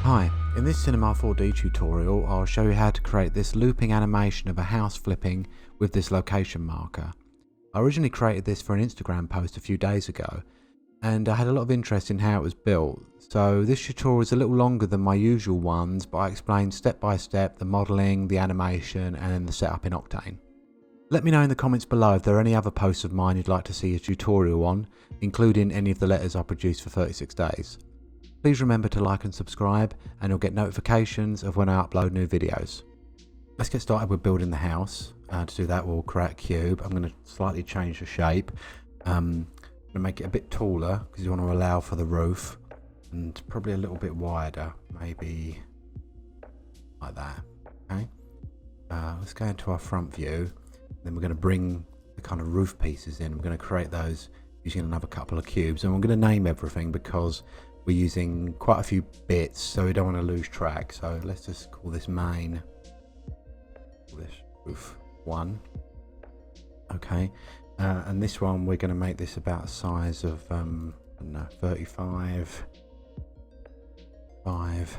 Hi, in this Cinema 4D tutorial I'll show you how to create this looping animation of a house flipping with this location marker. I originally created this for an Instagram post a few days ago and I had a lot of interest in how it was built, so this tutorial is a little longer than my usual ones, but I explain step by step the modelling, the animation and then the setup in Octane. Let me know in the comments below if there are any other posts of mine you'd like to see a tutorial on, including any of the letters I produced for 36 days. Please remember to like and subscribe and you'll get notifications of when I upload new videos. Let's get started with building the house. To do that we'll create a cube. I'm going to slightly change the shape. I'm going to make it a bit taller because you want to allow for the roof, and probably a little bit wider, maybe like that. Okay. Let's go into our front view. Then we're going to bring the kind of roof pieces in. We're going to create those using another couple of cubes, and we're going to name everything because we're using quite a few bits, so we don't want to lose track. So let's just call this main, call this roof 1. Okay, and this one we're going to make this about a size of I don't know, 35, 5,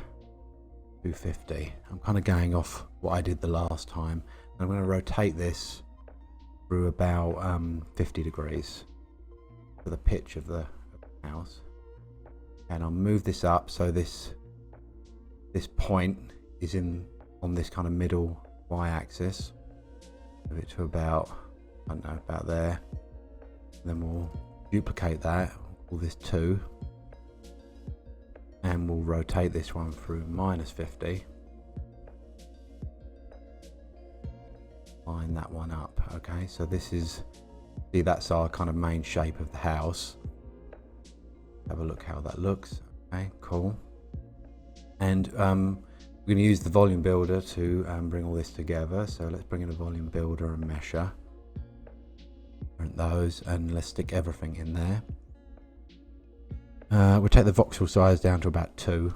250. I'm kind of going off what I did the last time. I'm going to rotate this through about 50 degrees for the pitch of the house. And I'll move this up so this point is on this kind of middle y-axis. Move it to about, I don't know, about there. And then we'll duplicate that, call this 2, and we'll rotate this one through -50. Line that one up. Okay, so this is, see, that's our kind of main shape of the house. Have a look how that looks. Okay, cool. And we're going to use the volume builder to bring all this together. So let's bring in a volume builder and mesher. Print those and let's stick everything in there. We'll take the voxel size down to about 2.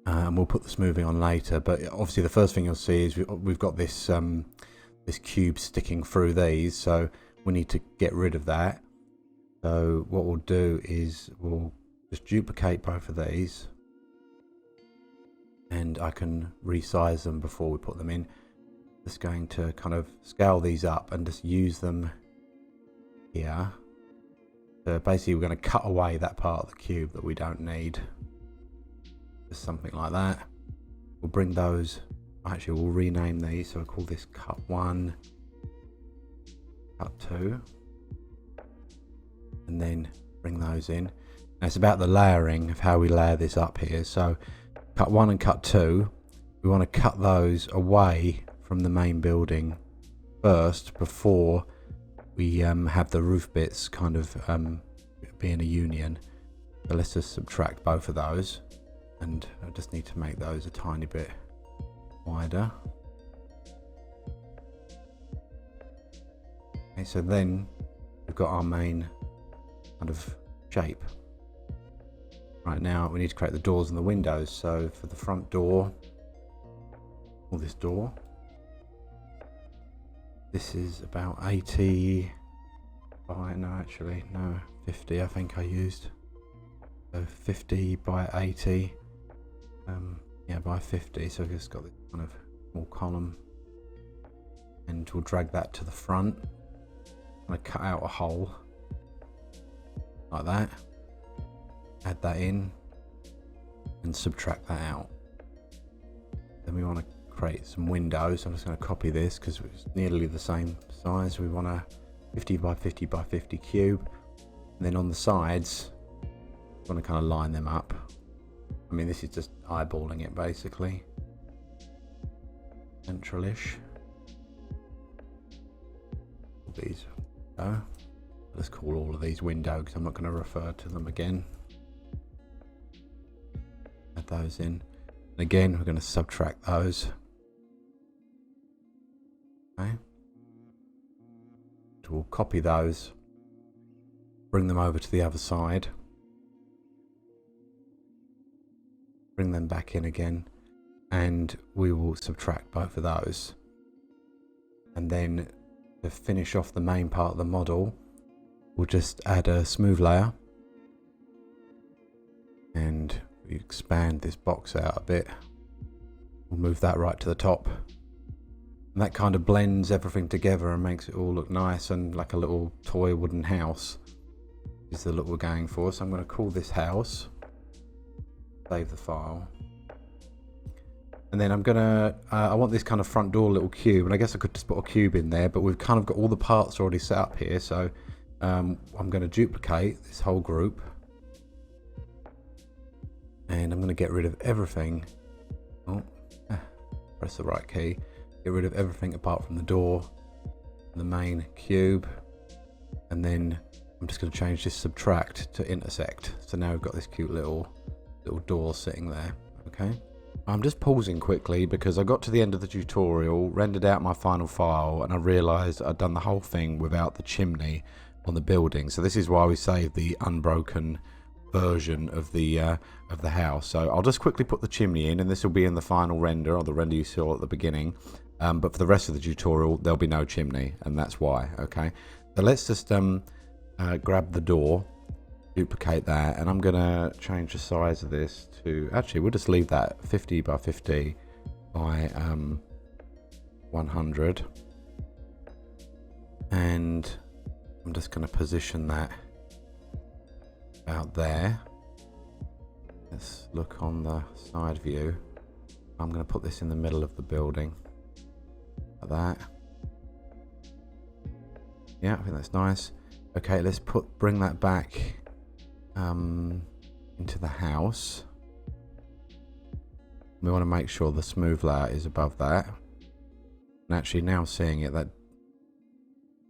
And we'll put the smoothing on later. But obviously the first thing you'll see is we've got this this cube sticking through these, so we need to get rid of that. So what we'll do is we'll just duplicate both of these, and I can resize them before we put them in. Just going to kind of scale these up and just use them here. So basically we're going to cut away that part of the cube that we don't need. Just something like that. We'll bring those, actually we'll rename these, so we'll call this cut 1, cut 2. And then bring those in. Now it's about the layering of how we layer this up here. So cut 1 and cut 2, we want to cut those away from the main building first before we have the roof bits kind of being a union. So let's just subtract both of those, and I just need to make those a tiny bit wider. Okay, so then we've got our main kind of shape. Right, now we need to create the doors and the windows. So for the front door, or this door, this is about 80 by, no actually, no, 50 I think I used. So 50 by 80, yeah, by 50. So we've just got this kind of small column, and we'll drag that to the front. I'm going to cut out a hole like that, add that in and subtract that out. Then we want to create some windows. I'm just going to copy this because it's nearly the same size. We want a 50 by 50 by 50 cube, and then on the sides we want to kind of line them up. I mean, this is just eyeballing it basically, central-ish. These go. Let's call all of these window because I'm not going to refer to them again. Add those in. And again, we're going to subtract those. Okay. So we'll copy those, bring them over to the other side, bring them back in again, and we will subtract both of those. And then to finish off the main part of the model, we'll just add a smooth layer, and We expand this box out a bit. We'll move that right to the top. And that kind of blends everything together and makes it all look nice and like a little toy wooden house is the look we're going for. So I'm going to call this house, save the file, and then I'm gonna I want this kind of front door little cube, and I guess I could just put a cube in there, but we've kind of got all the parts already set up here. So I'm going to duplicate this whole group, and I'm going to get rid of everything. Press the right key. Get rid of everything apart from the door, the main cube, and then I'm just going to change this subtract to intersect. So now we've got this cute little door sitting there. Okay. I'm just pausing quickly because I got to the end of the tutorial, rendered out my final file, and I realized I'd done the whole thing without the chimney on the building. So this is why we saved the unbroken version of the house. So I'll just quickly put the chimney in, and this will be in the final render, or the render you saw at the beginning. But for the rest of the tutorial, there'll be no chimney, and that's why. Okay, so let's just grab the door, duplicate that, and I'm gonna change the size of this to, actually we'll just leave that 50 by 50 by 100, and I'm just going to position that out there. Let's look on the side view. I'm going to put this in the middle of the building like that. Yeah, I think that's nice. Okay, let's bring that back into the house. We want to make sure the smooth layer is above that. And actually now seeing it, that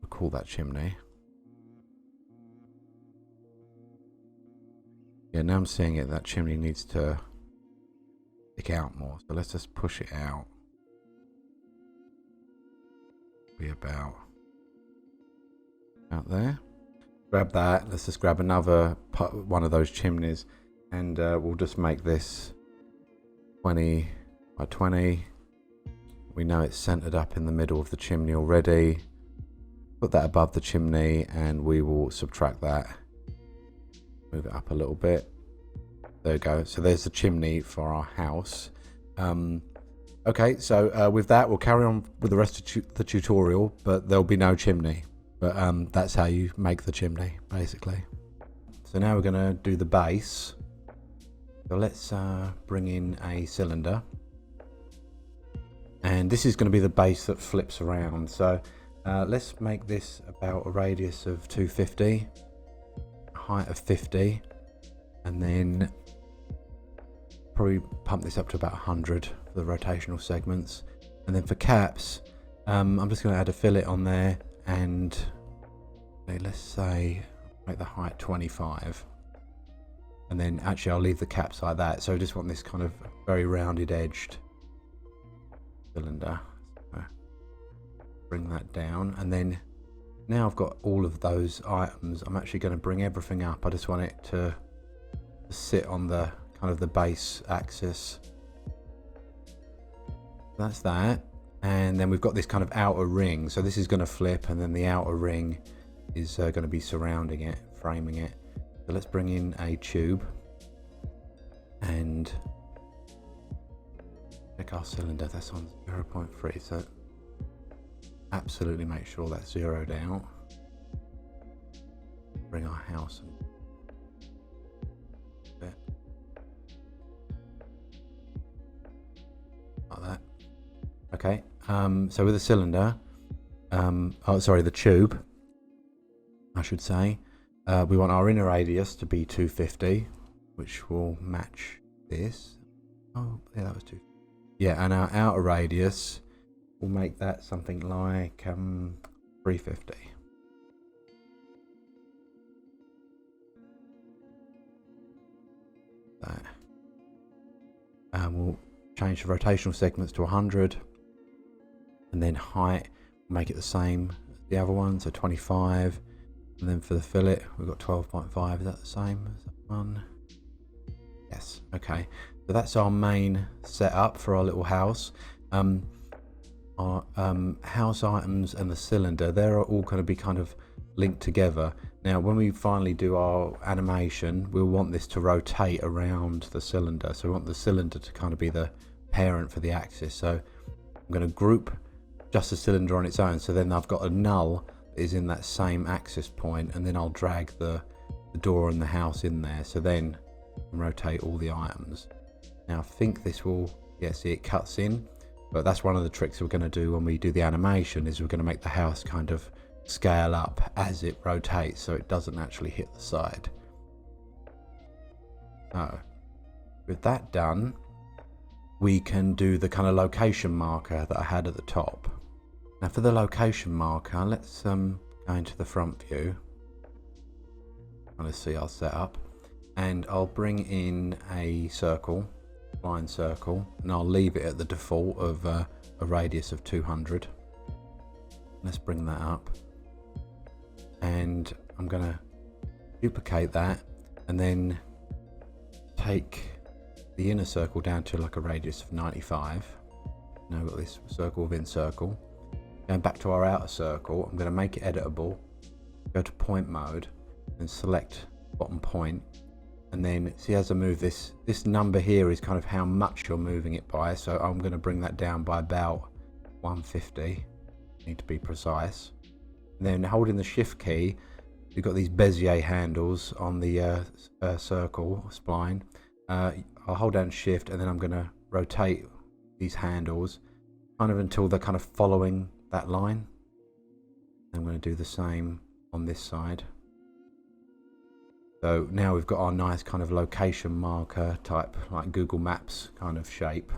we'll call that chimney. Yeah, now I'm seeing it, that chimney needs to stick out more. So let's just push it out. Be about out there. Grab that. Let's just grab another one of those chimneys, and we'll just make this 20 by 20. We know it's centered up in the middle of the chimney already. Put that above the chimney, and we will subtract that. Move it up a little bit. There we go. So there's the chimney for our house. Okay, so with that, we'll carry on with the rest of the tutorial, but there'll be no chimney. But that's how you make the chimney, basically. So now we're going to do the base. So let's bring in a cylinder. And this is going to be the base that flips around. So let's make this about a radius of 250, height of 50, and then probably pump this up to about 100 for the rotational segments. And then for caps, I'm just going to add a fillet on there, and let's say make the height 25, and then actually I'll leave the caps like that. So I just want this kind of very rounded edged cylinder. So bring that down, and then now I've got all of those items. I'm actually going to bring everything up. I just want it to sit on the kind of the base axis. That's that. And then we've got this kind of outer ring. So this is going to flip, and then the outer ring is going to be surrounding it, framing it. So let's bring in a tube and check our cylinder. That's on 0.3. So absolutely make sure that's zeroed out. Bring our house in. Like that. Okay, so with the cylinder, the tube, I should say, we want our inner radius to be 250, which will match this. Oh, yeah, that was 250. Yeah, and our outer radius, we'll make that something like 350. That. We'll change the rotational segments to 100, and then height, make it the same as the other one, so 25. And then for the fillet, we've got 12.5. Is that the same as that one? Yes. Okay. So that's our main setup for our little house. Our house items and the cylinder, they're all going to be kind of linked together. Now when we finally do our animation, we'll want this to rotate around the cylinder, so we want the cylinder to kind of be the parent for the axis. So I'm going to group just the cylinder on its own, so then I've got a null that is in that same axis point, and then I'll drag the door and the house in there, so then rotate all the items. Now I think this will, yeah, see it cuts in, but that's one of the tricks we're going to do when we do the animation, is we're going to make the house kind of scale up as it rotates so it doesn't actually hit the side. So with that done, we can do the kind of location marker that I had at the top. Now for the location marker, let's go into the front view. Let's see our setup, and I'll bring in a circle, line circle, and I'll leave it at the default of a radius of 200. Let's bring that up, and I'm gonna duplicate that and then take the inner circle down to like a radius of 95. Now we've got this circle within circle. Going back to our outer circle, I'm going to make it editable, go to point mode and select bottom point, and then see as I move this number here is kind of how much you're moving it by, so I'm going to bring that down by about 150, need to be precise. And then holding the shift key, you've got these Bezier handles on the circle spline. I'll hold down shift, and then I'm going to rotate these handles kind of until they're kind of following that line. I'm going to do the same on this side. So now we've got our nice kind of location marker type, like Google Maps kind of shape.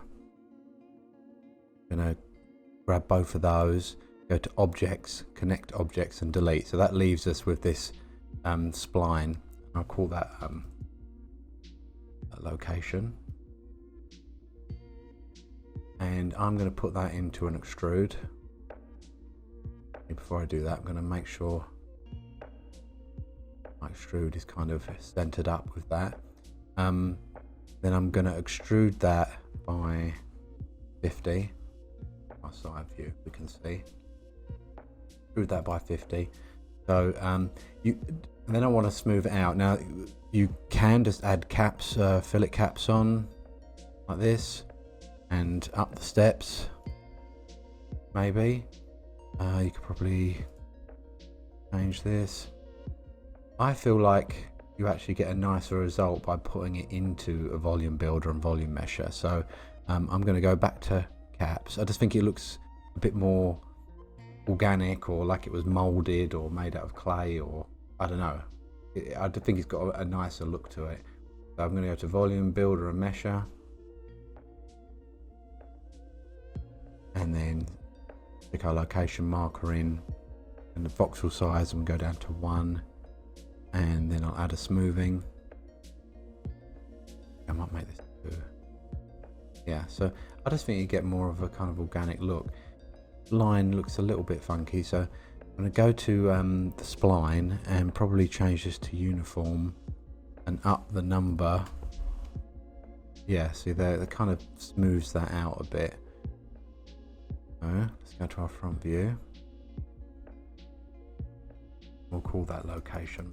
I'm going to grab both of those, go to objects, connect objects, and delete. So that leaves us with this spline. I'll call that location, and I'm going to put that into an extrude. Before I do that, I'm going to make sure my extrude is kind of centered up with that. Then I'm going to extrude that by 50. My side view, we can see. Extrude that by 50. So and then I want to smooth it out. Now you can just add caps, fillet caps on like this, and up the steps. Maybe you could probably change this. I feel like you actually get a nicer result by putting it into a volume builder and volume mesher. So I'm going to go back to caps. I just think it looks a bit more organic, or like it was molded or made out of clay, or I don't know. I think it's got a nicer look to it. So I'm going to go to volume builder and mesher, and then stick our location marker in, and the voxel size, and go down to 1, and then I'll add a smoothing. I might make this 2. Yeah, so I just think you get more of a kind of organic look. Line looks a little bit funky, so I'm going to go to the spline and probably change this to uniform and up the number. Yeah, see there, that kind of smooths that out a bit. So let's go to our front view. We'll call that location.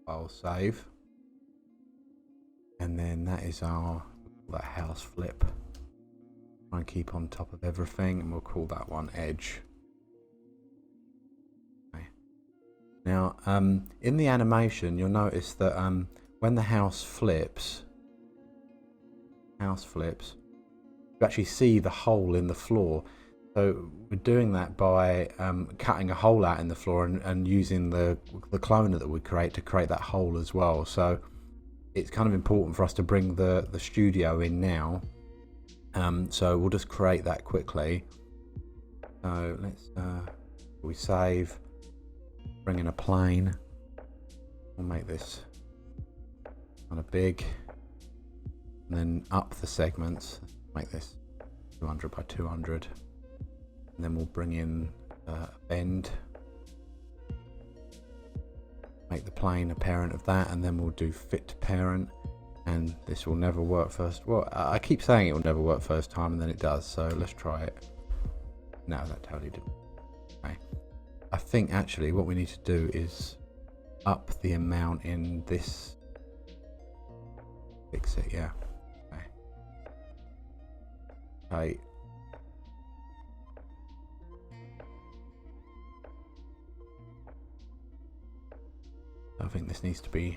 I'll save, and then that is our house flip. Try and keep on top of everything, and we'll call that one edge. Okay. Now in the animation you'll notice that when the house flips, you actually see the hole in the floor. So we're doing that by cutting a hole out in the floor and using the cloner that we create to create that hole as well. So it's kind of important for us to bring the studio in now. So we'll just create that quickly. So let's we save, bring in a plane. We'll make this kind of big, and then up the segments. Make this 200 by 200. And then we'll bring in a bend, make the plane a parent of that, and then we'll do fit to parent, and this will never work first. Well, I keep saying it will never work first time, and then it does, so let's try it. No, that totally didn't. think actually what we need to do is up the amount in this. Fix it, yeah. Okay. I think this needs to be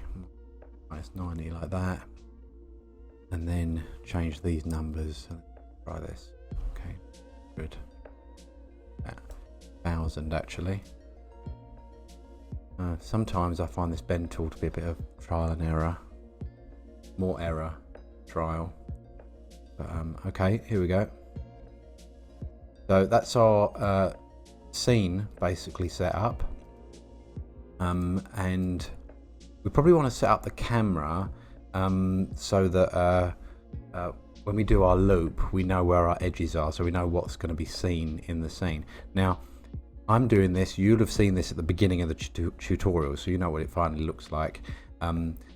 -90 like that, and then change these numbers. Try this. Okay, good. 1000 actually. Sometimes I find this bend tool to be a bit of trial and error. More error, trial. But, okay, here we go. So that's our scene basically set up. And we probably want to set up the camera so that when we do our loop, we know where our edges are, so we know what's going to be seen in the scene. Now, I'm doing this, you'll have seen this at the beginning of the tutorial, so you know what it finally looks like.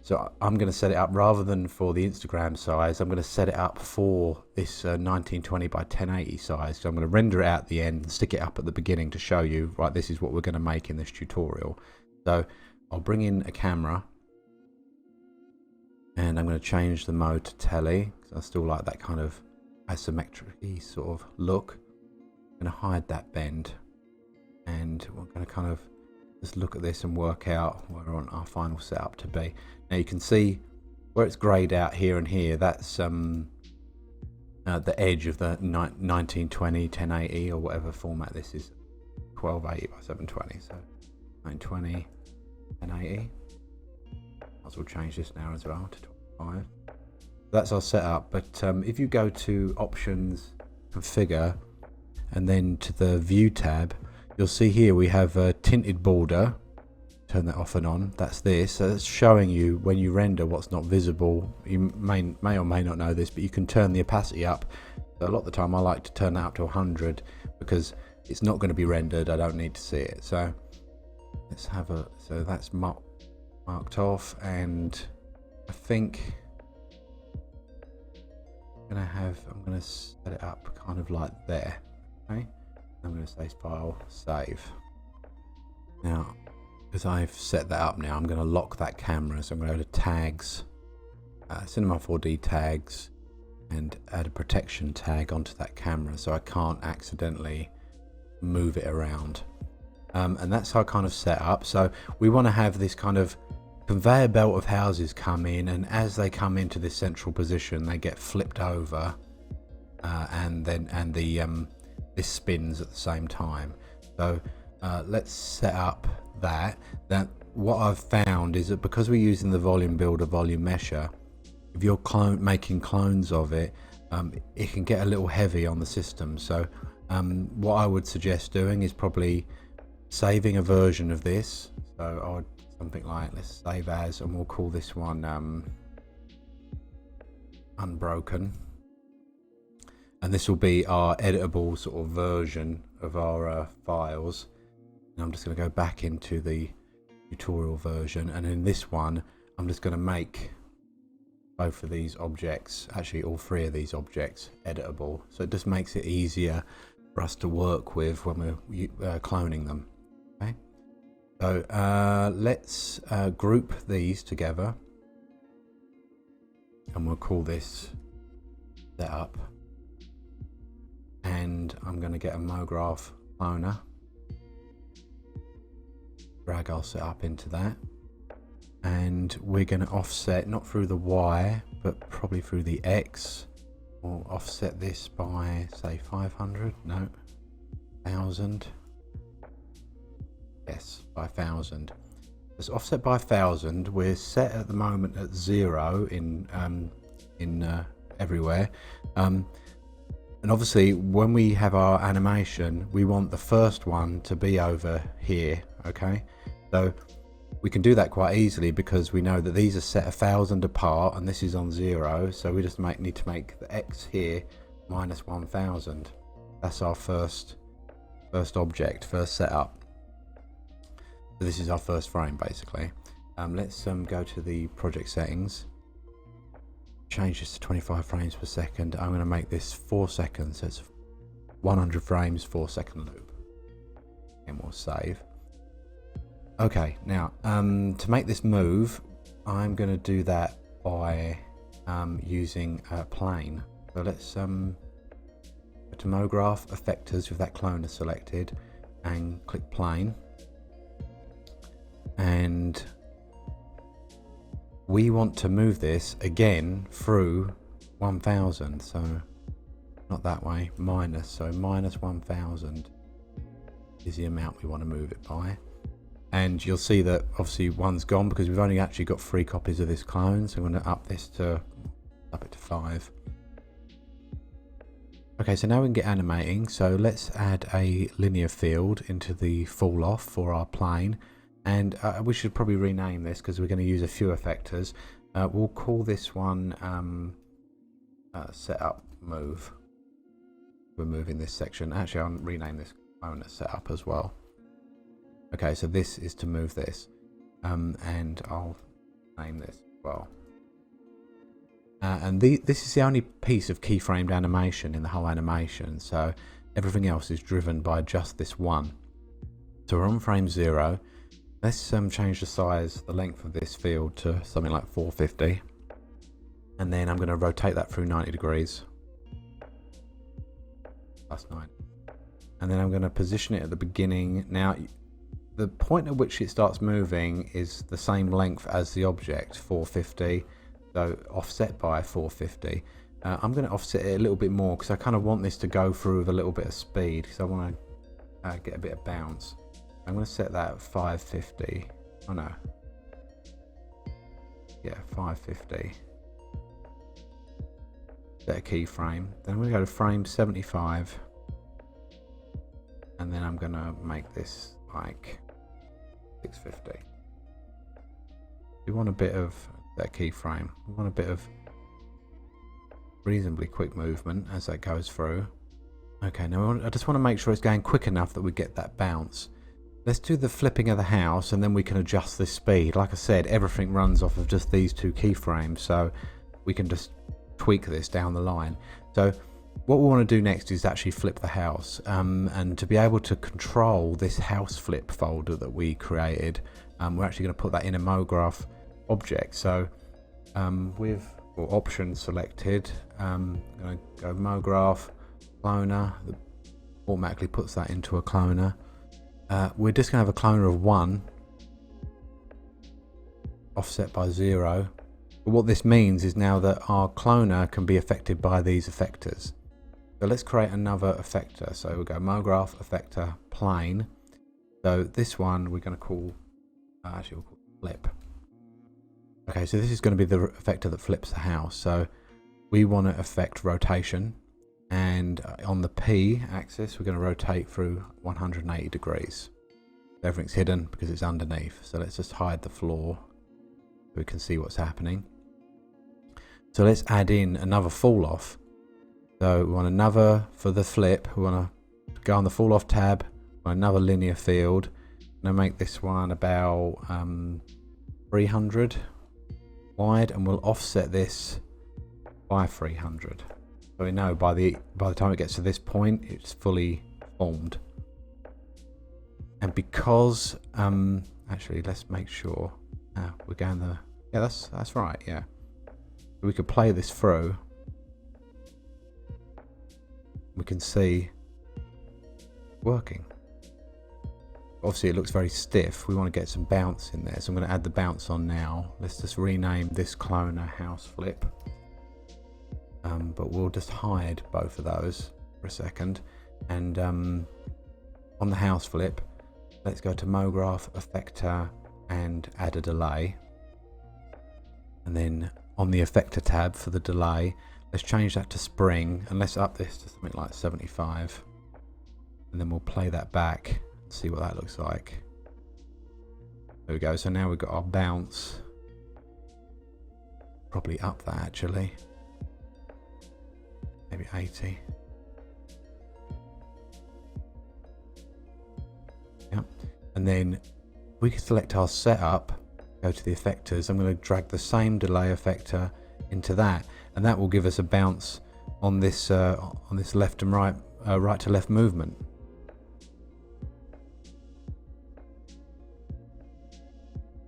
So I'm going to set it up, rather than for the Instagram size, I'm going to set it up for this 1920 by 1080 size. So I'm going to render it out at the end and stick it up at the beginning to show you, right, this is what we're going to make in this tutorial. So I'll bring in a camera, and I'm going to change the mode to tele, because I still like that kind of asymmetric sort of look. I'm going to hide that bend, and we're going to kind of just look at this and work out where we want our final setup to be. Now you can see where it's greyed out here and here, that's the edge of the 1920, 1080 or whatever format this is, 1280 by 720, so 920, 1080. Might as well change this now as well to 25. That's our setup, but if you go to options, configure, and then to the view tab, you'll see here we have a tinted border. Turn that off and on. That's this. So that's showing you when you render what's not visible. You may or may not know this, but you can turn the opacity up. So a lot of the time I like to turn that up to 100 because it's not going to be rendered. I don't need to see it. So let's have a. So that's marked off, and I think I'm going to set it up kind of like there. Okay. I'm going to say file, save. Now, because I've set that up now, I'm going to lock that camera. So I'm going to go to tags, Cinema 4D tags, and add a protection tag onto that camera so I can't accidentally move it around. And that's our kind of setup. So we want to have this kind of conveyor belt of houses come in, and as they come into this central position, they get flipped over, and this spins at the same time. So let's set up that. What I've found is that because we're using the volume builder, volume mesher, if you're making clones of it, it can get a little heavy on the system. So what I would suggest doing is probably saving a version of this. So I would something like, let's save as, and we'll call this one unbroken. And this will be our editable sort of version of our files. And I'm just going to go back into the tutorial version, and in this one I'm just going to make both of these objects, actually all three of these objects, editable. So it just makes it easier for us to work with when we're cloning them. Okay. So let's group these together, and we'll call this setup. And I'm going to get a MoGraph cloner, drag our setup into that, and we're going to offset not through the Y but probably through the X. We'll offset this by say 500, no, 1000, yes, by 1000. It's offset by 1000. We're set at the moment at 0 in everywhere. And obviously when we have our animation, we want the first one to be over here. Okay, so we can do that quite easily because we know that these are set 1000 apart and this is on 0, so we just need to make the X here minus 1000. That's our first object, first setup. So this is our first frame basically. Let's go to the project settings, change this to 25 frames per second. I'm going to make this 4 seconds, so it's 100 frames, 4 second loop, and we'll save. Okay, now to make this move, I'm going to do that by using a plane. So let's go to MoGraph, Effectors with that cloner selected, and click plane. And we want to move this again through 1000, so not that way, minus, so minus 1000 is the amount we want to move it by. And you'll see that obviously one's gone because we've only actually got 3 copies of this clone, so I'm going to up it to 5. Okay, so now we can get animating. So let's add a linear field into the fall off for our plane, and we should probably rename this because we're going to use a few effectors. We'll call this one setup move. We're moving this section. Actually, I'll rename this clone as setup as well. Okay, so this is to move this, and I'll name this as well. And this is the only piece of keyframed animation in the whole animation, so everything else is driven by just this one. So we're on frame 0. Let's change the size, the length of this field to something like 450, and then I'm going to rotate that through 90 degrees, plus 9, and then I'm going to position it at the beginning. Now, the point at which it starts moving is the same length as the object, 450. So offset by 450. I'm going to offset it a little bit more because I kind of want this to go through with a little bit of speed because I want to get a bit of bounce. I'm going to set that at 550. Oh no. Yeah, 550. Set a keyframe. Then we go to frame 75. And then I'm going to make this like 650. We want a bit of that keyframe. We want a bit of reasonably quick movement as that goes through. Okay, now I just want to make sure it's going quick enough that we get that bounce. Let's do the flipping of the house and then we can adjust the speed. Like I said, everything runs off of just these 2 keyframes, so we can just tweak this down the line. So what we want to do next is actually flip the house, and to be able to control this house flip folder that we created, we're actually going to put that in a MoGraph object. So with options selected, I'm going to go MoGraph cloner, that automatically puts that into a cloner. We're just going to have a cloner of 1 offset by 0, but what this means is now that our cloner can be affected by these effectors. So let's create another effector. So we'll go MoGraph effector plane. So this one we're going to call actually we'll call flip. Okay, so this is going to be the effector that flips the house. So we want to affect rotation, and on the P axis we're going to rotate through 180 degrees. Everything's hidden because it's underneath, so let's just hide the floor so we can see what's happening. So let's add in another fall off. So we want another for the flip. We want to go on the fall off tab, we want another linear field. I'm going to make this one about 300 wide, and we'll offset this by 300. So we know by the time it gets to this point, it's fully formed. And because actually, let's make sure we're going the that's right. Yeah, we could play this through. We can see working. Obviously it looks very stiff. We want to get some bounce in there, so I'm going to add the bounce on now. Let's just rename this cloner house flip, but we'll just hide both of those for a second. And on the house flip, let's go to MoGraph effector and add a delay, and then on the effector tab for the delay, let's change that to spring, and let's up this to something like 75, and then we'll play that back and see what that looks like. There we go. So now we've got our bounce. Probably up that actually, maybe 80. Yep. And then we can select our setup, go to the effectors. I'm going to drag the same delay effector into that, and that will give us a bounce on this left and right, right to left movement.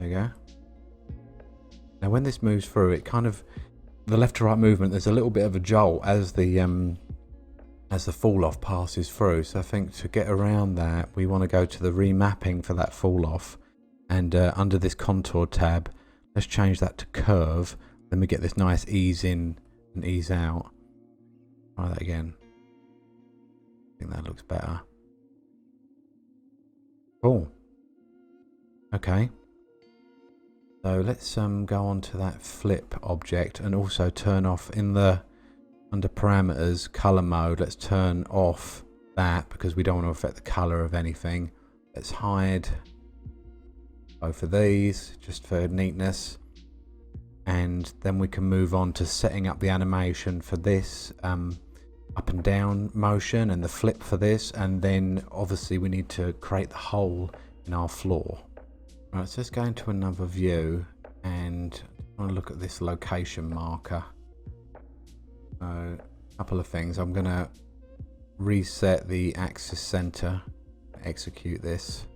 There you go. Now when this moves through, it kind of, the left to right movement, there's a little bit of a jolt as the fall off passes through. So I think to get around that, we want to go to the remapping for that fall off, and under this contour tab, let's change that to curve. Then we get this nice ease in and ease out. Try that again. I think that looks better. Cool. Okay. So let's go on to that flip object and also turn off in the under parameters color mode. Let's turn off that because we don't want to affect the color of anything. Let's hide both of these just for neatness, and then we can move on to setting up the animation for this up and down motion and the flip for this, and then obviously we need to create the hole in our floor. Right, so let's go into another view and I want to look at this location marker. So a couple of things. I'm going to reset the axis center, execute this.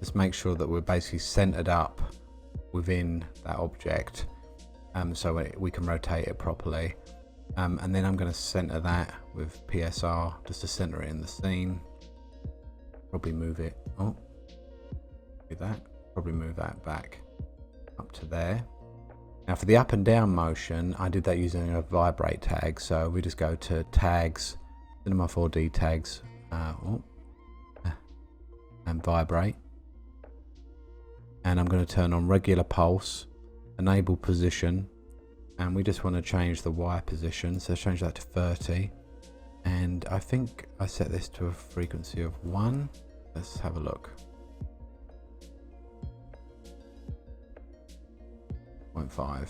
Just make sure that we're basically centered up within that object, so we can rotate it properly. And then I'm going to center that with PSR just to center it in the scene. Probably move it. Oh, do that. Probably move that back up to there. Now for the up and down motion, I did that using a vibrate tag. So we just go to tags, Cinema 4D tags, and vibrate. And I'm going to turn on regular pulse, enable position, and we just want to change the Y position. So change that to 30. And I think I set this to a frequency of 1. Let's have a look. 0.5.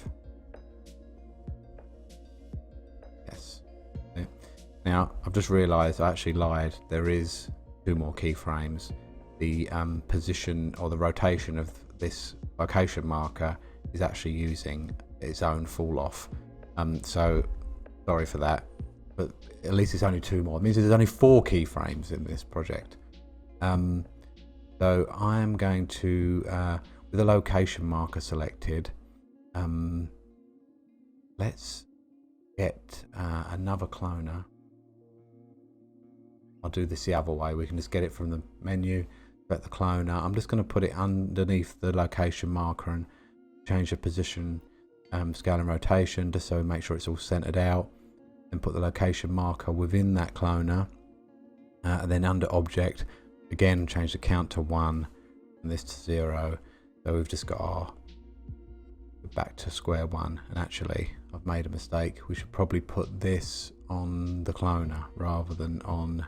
Yes. Now I've just realized I actually lied. There is 2 more keyframes. The position or the rotation of this location marker is actually using its own fall off. So sorry for that, but at least it's only 2 more. It means there's only 4 keyframes in this project. So I'm going to, with the location marker selected, let's get another cloner. I'll do this the other way. We can just get it from the menu, get the cloner. I'm just going to put it underneath the location marker and change the position, scale and rotation, just so we make sure it's all centered out. Then put the location marker within that cloner, and then under object, again change the count to 1 and this to 0. So we've just got our back to square one. And actually I've made a mistake. We should probably put this on the cloner rather than on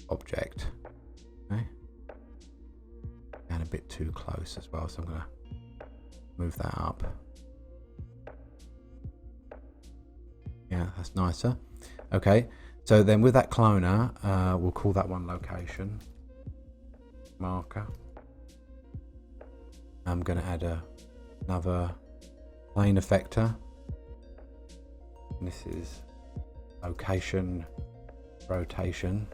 object. Okay, and a bit too close as well, so I'm going to move that up. Yeah, that's nicer. Okay, so then with that cloner, we'll call that one location marker. I'm going to add another plane effector. And this is location rotation.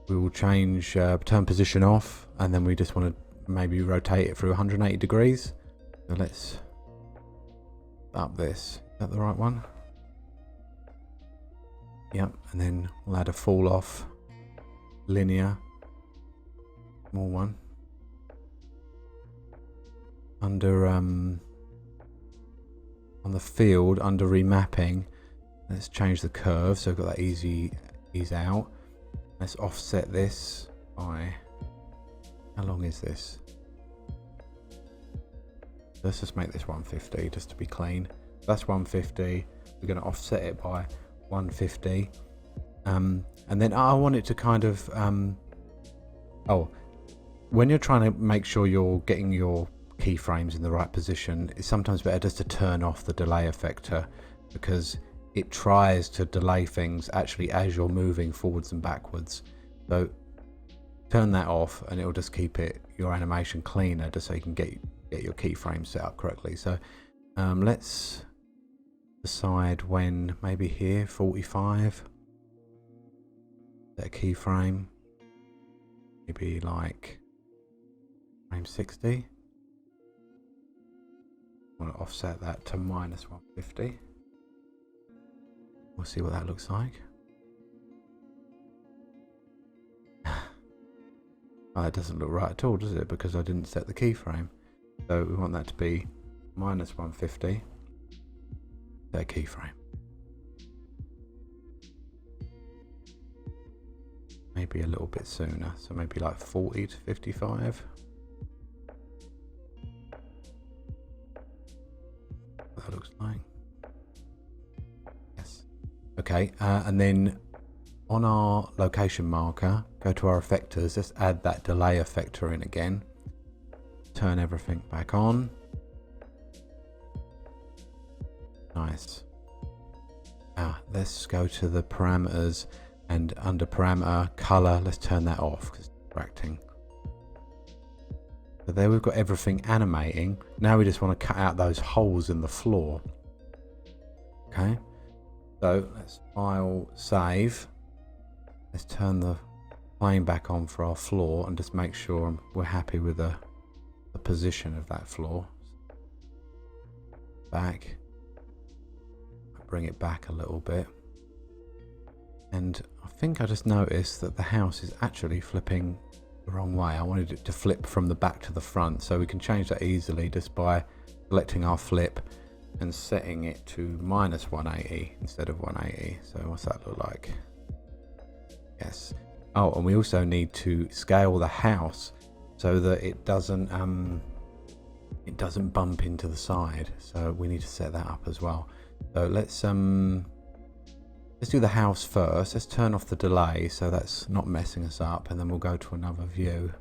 We will change turn position off, and then we just want to maybe rotate it through 180 degrees. So let's up this. Is that the right one? Yep, and then we'll add a fall off linear, small one. Under on the field, under remapping, let's change the curve so we've got that ease out. Let's offset this by, how long is this? Let's just make this 150 just to be clean. That's 150. We're going to offset it by 150, and then I want it to kind of when you're trying to make sure you're getting your keyframes in the right position, it's sometimes better just to turn off the delay effector, because it tries to delay things actually as you're moving forwards and backwards. So turn that off and it'll just keep your animation cleaner, just so you can get your keyframes set up correctly. So let's decide when, maybe here 45, set a keyframe, maybe like frame 60. I want to offset that to -150. We'll see what that looks like. Oh, that doesn't look right at all, does it? Because I didn't set the keyframe. So we want that to be -150. Set keyframe. Maybe a little bit sooner, so maybe like 40 to 55. What that looks like. Yes. Okay, and then on our location marker, go to our effectors, just add that delay effector in again. Turn everything back on. Nice. Let's go to the parameters, and under parameter color, let's turn that off because it's distracting. So there we've got everything animating. Now we just want to cut out those holes in the floor. Okay, so let's file, save. Let's turn the plane back on for our floor and just make sure we're happy with the position of that floor. Back. Bring it back a little bit. And I think I just noticed that the house is actually flipping the wrong way. I wanted it to flip from the back to the front, so we can change that easily just by selecting our flip and setting it to -180 instead of 180. So what's that look like? Yes. Oh, and we also need to scale the house so that it doesn't bump into the side. So we need to set that up as well. So let's do the house first. Let's turn off the delay so that's not messing us up, and then we'll go to another view.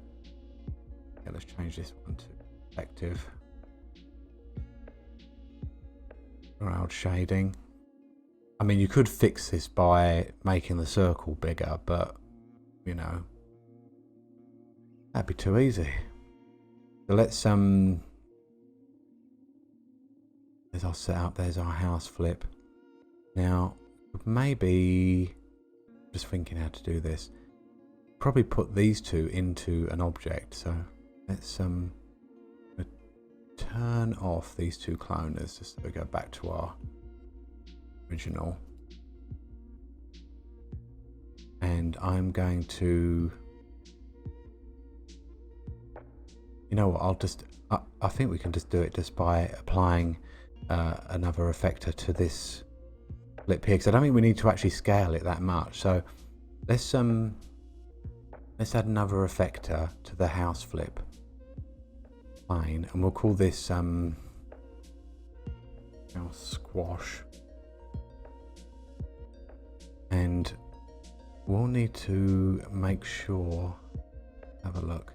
Okay, let's change this one to perspective. Crowd shading. I mean, you could fix this by making the circle bigger, but you know, that'd be too easy. So let's there's our setup, there's our house flip. Now, maybe, just thinking how to do this, probably put these two into an object. So let's turn off these two cloners just so we go back to our original. And I'm going to, you know what, I think we can just do it just by applying another effector to this flip here, because I don't think we need to actually scale it that much. So let's add another effector to the house flip plane, and we'll call this house squash, and we'll need to make sure, have a look,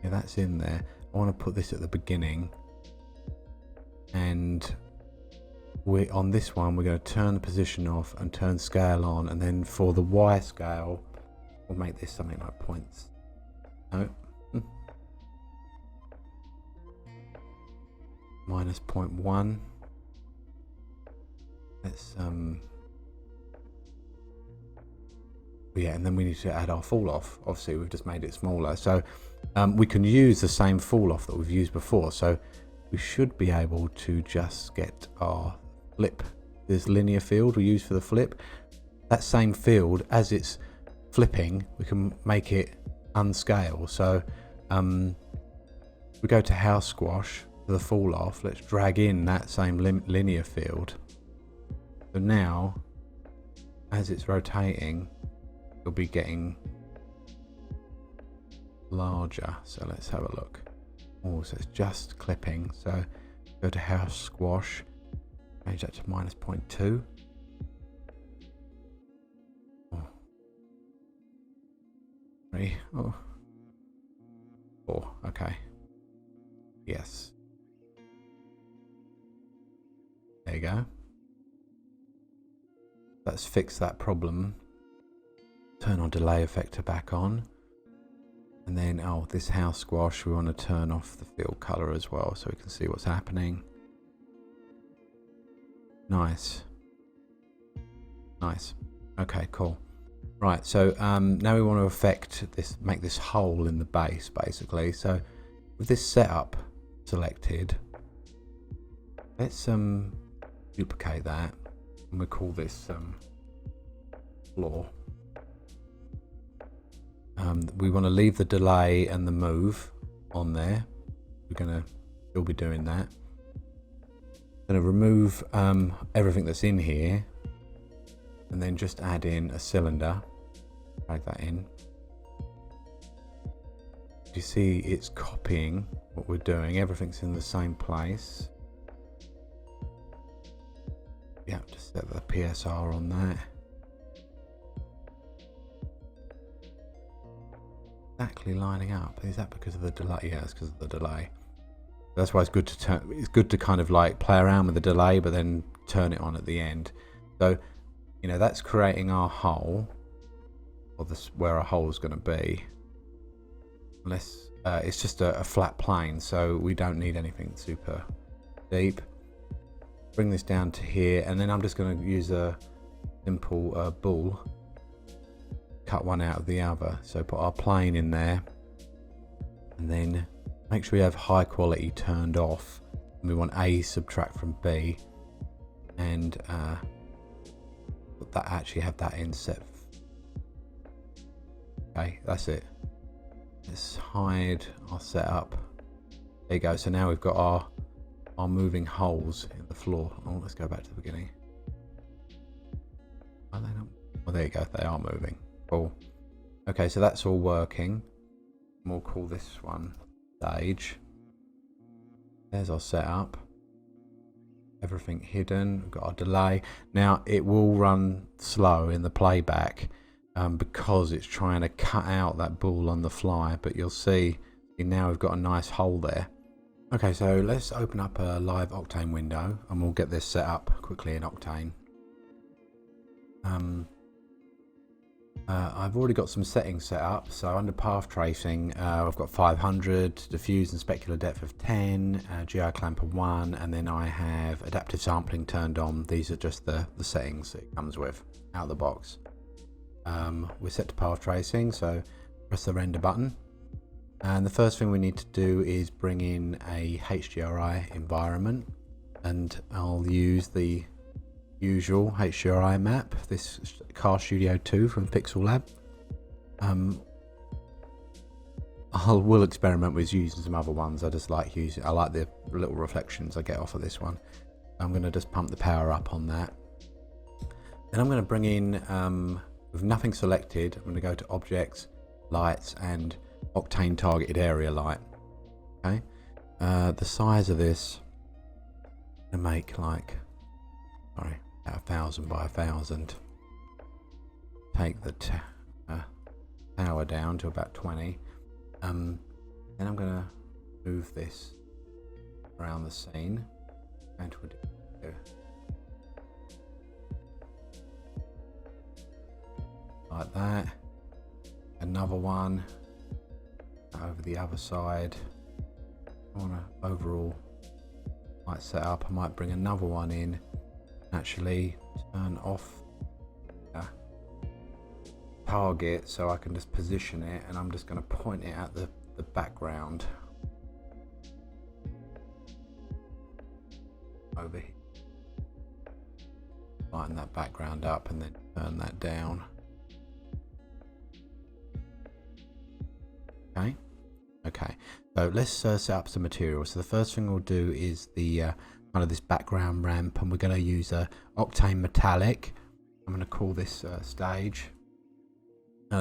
yeah, that's in there. I want to put this at the beginning, and on this one we're going to turn the position off and turn scale on, and then for the Y scale we'll make this something like points. No. -0.1. Let's yeah, and then we need to add our fall off. Obviously we've just made it smaller, so we can use the same fall off that we've used before. So we should be able to just get our flip, this linear field we use for the flip, that same field, as it's flipping we can make it unscale. So we go to house squash for the fall off, let's drag in that same linear field. So now as it's rotating it'll be getting larger. So let's have a look. Oh, so it's just clipping. So go to house squash, change that to -0.2. Oh. 3. Oh. 4. Okay. Yes. There you go. Let's fix that problem. Turn our delay effector back on. And then, oh, this house squash, we want to turn off the field color as well so we can see what's happening. Nice. Nice. Okay, cool. Right, so now we want to affect this, make this hole in the base basically. So With this setup selected, let's duplicate that, and we'll call this floor. We want to leave the delay and the move on there. We're going to still be doing that. Going to remove everything that's in here, and then just add in a cylinder. Drag that in. You see it's copying what we're doing. Everything's in the same place. Yeah, just set the PSR on that. Exactly lining up. Is that because of the delay? Yeah, it's because of the delay. That's why it's good to turn. It's good to kind of like play around with the delay, but then turn it on at the end. So, you know, that's creating our hole, or this where our hole is going to be. Unless it's just a flat plane, so we don't need anything super deep. Bring this down to here, and then I'm just going to use a simple ball, cut one out of the other. So put our plane in there, and then make sure we have high quality turned off, and we want A subtract from B, and that actually have that in set. Okay, that's it. Let's hide our setup. There you go. So now we've got our moving holes in the floor. Oh, let's go back to the beginning. Are they not? Well, there you go. They are moving. Cool. Okay, so that's all working. We'll call this one stage. There's our setup. Everything hidden. We've got our delay. Now it will run slow in the playback because it's trying to cut out that ball on the fly. But you'll see now we've got a nice hole there. Okay, so let's open up a live Octane window, and we'll get this set up quickly in Octane. I've already got some settings set up. So under path tracing, I've got 500, diffuse and specular depth of 10, GI clamper 1, and then I have adaptive sampling turned on. These are just the settings it comes with out of the box. We're set to path tracing, so press the render button. And the first thing we need to do is bring in a HDRI environment, and I'll use the usual HDRI map, this Car Studio 2 from Pixel Lab. I will experiment with using some other ones. I just like using, I like the little reflections I get off of this one. I'm going to just pump the power up on that. Then I'm going to bring in, with nothing selected, I'm going to go to Objects, Lights, and Octane Targeted Area Light. Okay, the size of this, I'm going to make like, sorry, 1,000 by 1,000. Take the tower down to about 20. Then I'm going to move this around the scene. Going to like that. Another one over the other side. I want to overall might set up. I might bring another one in. Actually turn off target so I can just position it, and I'm just going to point it at the background over here. Lighten that background up and then turn that down. Okay, so let's set up some materials. So the first thing we'll do is the kind of this background ramp, and we're going to use a Octane metallic. I'm going to call this stage.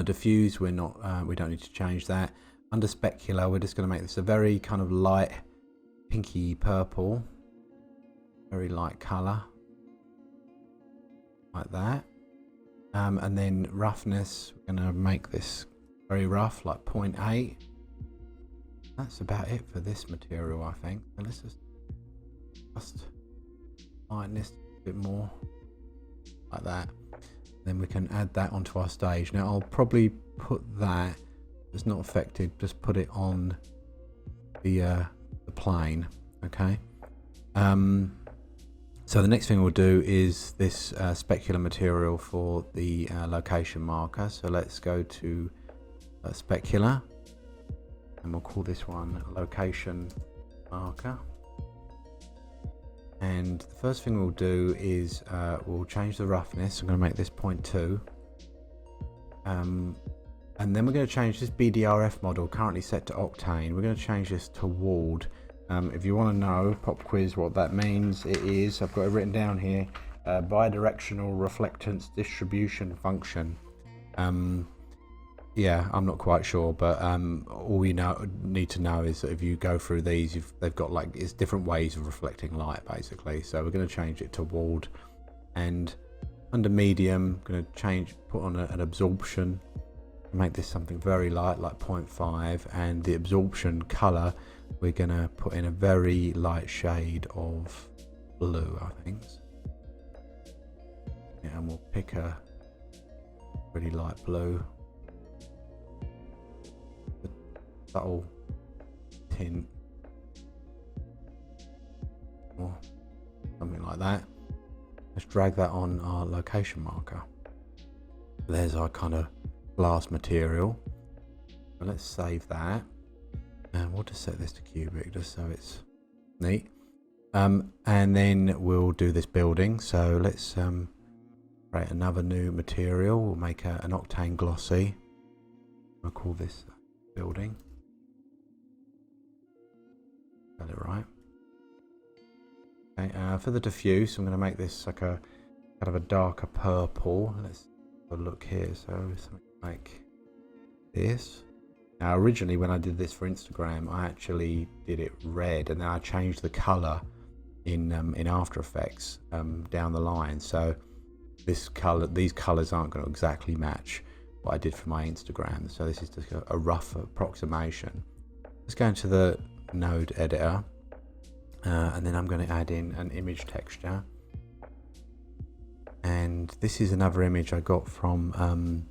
Diffuse, we don't need to change that. Under specular, we're just going to make this a very kind of light pinky purple, very light color, like that. And then roughness, we're going to make this very rough, like 0.8. That's about it for this material, I think. So let's just lighten this a bit more, like that. Then we can add that onto our stage. Now I'll probably put that, it's not affected, just put it on the plane. Okay. So the next thing we'll do is this specular material for the location marker. So let's go to specular, and we'll call this one location marker. And the first thing we'll do is we'll change the roughness. I'm going to make this 0.2. And then we're going to change this BDRF model currently set to octane. We're going to change this to walled. If you want to know, pop quiz, what that means, it is, I've got it written down here, bidirectional reflectance distribution function. Yeah, I'm not quite sure, but all you need to know is that if you go through these, they've got like, it's different ways of reflecting light basically. So we're going to change it to walled, and under medium, I'm going to put on an absorption, make this something very light, like 0.5, and the absorption color we're going to put in a very light shade of blue, I think. Yeah, and we'll pick a really light blue. Subtle tint or something like that. Let's drag that on our location marker. There's our kind of glass material. Let's save that, and we'll just set this to cubic just so it's neat. And then we'll do this building. So let's create another new material. We'll make an octane glossy. I'll call this building. Got it right. Okay, for the diffuse, I'm going to make this like a kind of a darker purple. Let's have a look here. So something like this. Now, originally when I did this for Instagram, I actually did it red, and then I changed the color in After Effects down the line. So these colors aren't going to exactly match what I did for my Instagram. So this is just a rough approximation. Let's go into the node editor, and then I'm going to add in an image texture, and this is another image I got from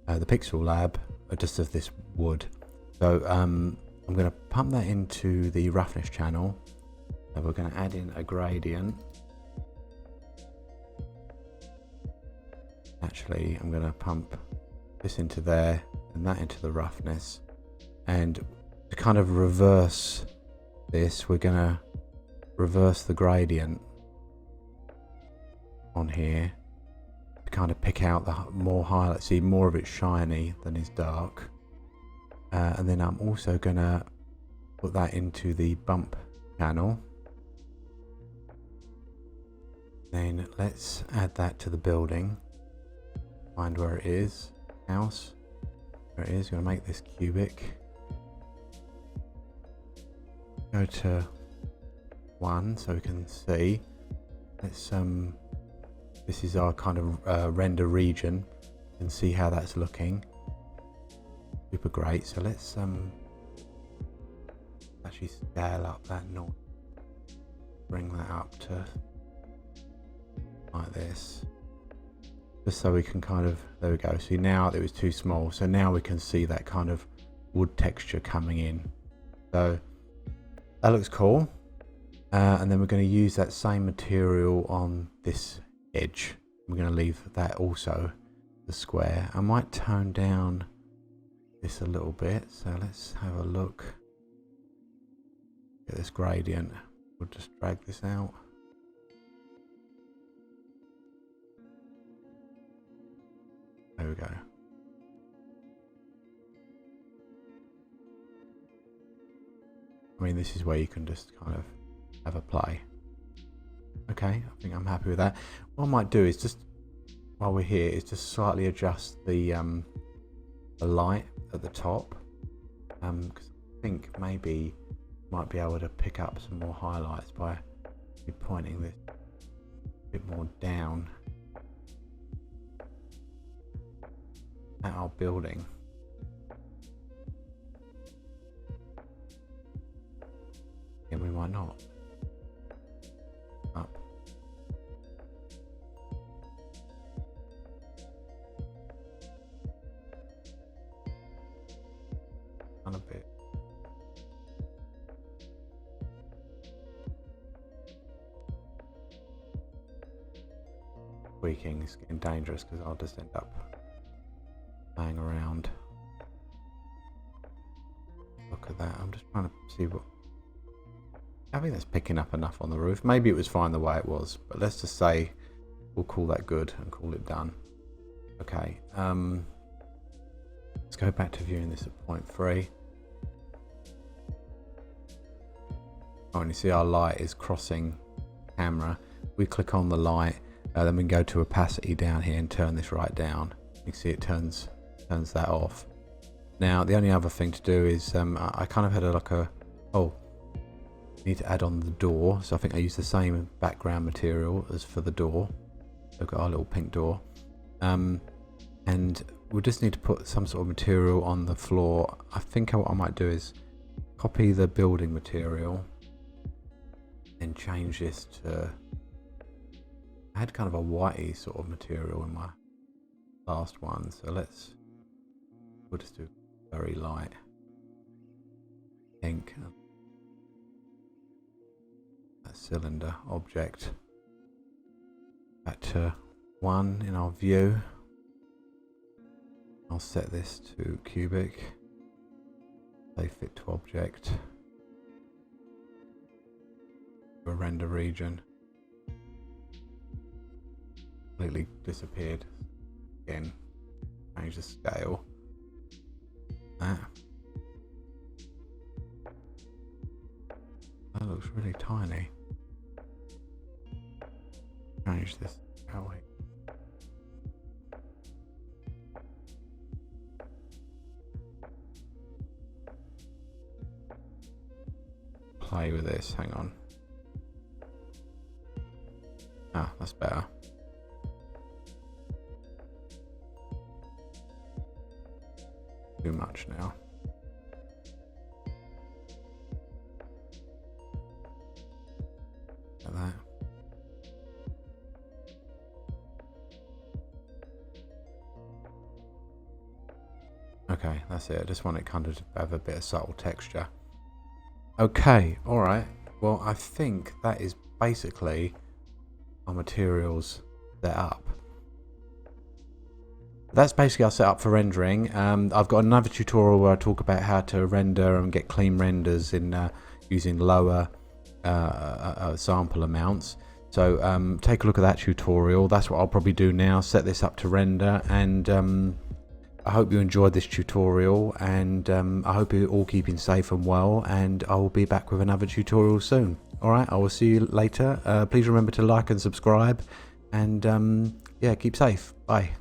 the Pixel Lab, just of this wood. So I'm going to pump that into the roughness channel, and we're going to add in a gradient. Actually, I'm going to pump this into there and that into the roughness, and to kind of reverse this, we're going to reverse the gradient on here to kind of pick out the more highlights, see more of it shiny than is dark. And then I'm also going to put that into the bump channel. Then let's add that to the building. Find where it is. House. There it is. Going to make this cubic. Go to 1 so we can see. Let's this is our kind of render region. You can see how that's looking. Super great. So let's actually scale up that noise. Bring that up to like this. Just so we can kind of, there we go. See, now it was too small. So now we can see that kind of wood texture coming in. So that looks cool. And then we're going to use that same material on this edge. We're going to leave that also the square. I might tone down this a little bit. So let's have a look at this gradient. We'll just drag this out. There we go. I mean, this is where you can just kind of have a play. Okay, I think I'm happy with that. What I might do is just, while we're here, is just slightly adjust the light at the top, because I think maybe might be able to pick up some more highlights by pointing this a bit more down at our building. Yeah, we might not. Up. On a bit. Tweaking is getting dangerous because I'll just end up playing around. that. I'm just trying to see what... I think that's picking up enough on the roof. Maybe it was fine the way it was, but let's just say we'll call that good and call it done. Okay, let's go back to viewing this at 0.3. Oh, and you see our light is crossing camera. We click on the light, then we can go to opacity down here and turn this right down. You can see it turns that off. Now the only other thing to do is I kind of had need to add on the door, so I think I use the same background material as for the door. Look at our little pink door, and we'll just need to put some sort of material on the floor. I think what I might do is copy the building material and change this to... I had kind of a whitey sort of material in my last one, so we'll just do very light pink. That cylinder object back to 1 in our view. I'll set this to cubic, say fit to object, a render region. Completely disappeared. Again, change the scale. That looks really tiny. Change this that way. Play with this, hang on. Ah, that's better. Too much now. Like that. Okay, that's it. I just want it kind of to have a bit of subtle texture. Okay, alright. Well, I think that is basically our materials set up. That's basically our setup for rendering. I've got another tutorial where I talk about how to render and get clean renders in using lower sample amounts. So take a look at that tutorial. That's what I'll probably do now, set this up to render, and I hope you enjoyed this tutorial, and I hope you're all keeping safe and well, and I will be back with another tutorial soon. Alright, I will see you later. Please remember to like and subscribe, and yeah, keep safe. Bye.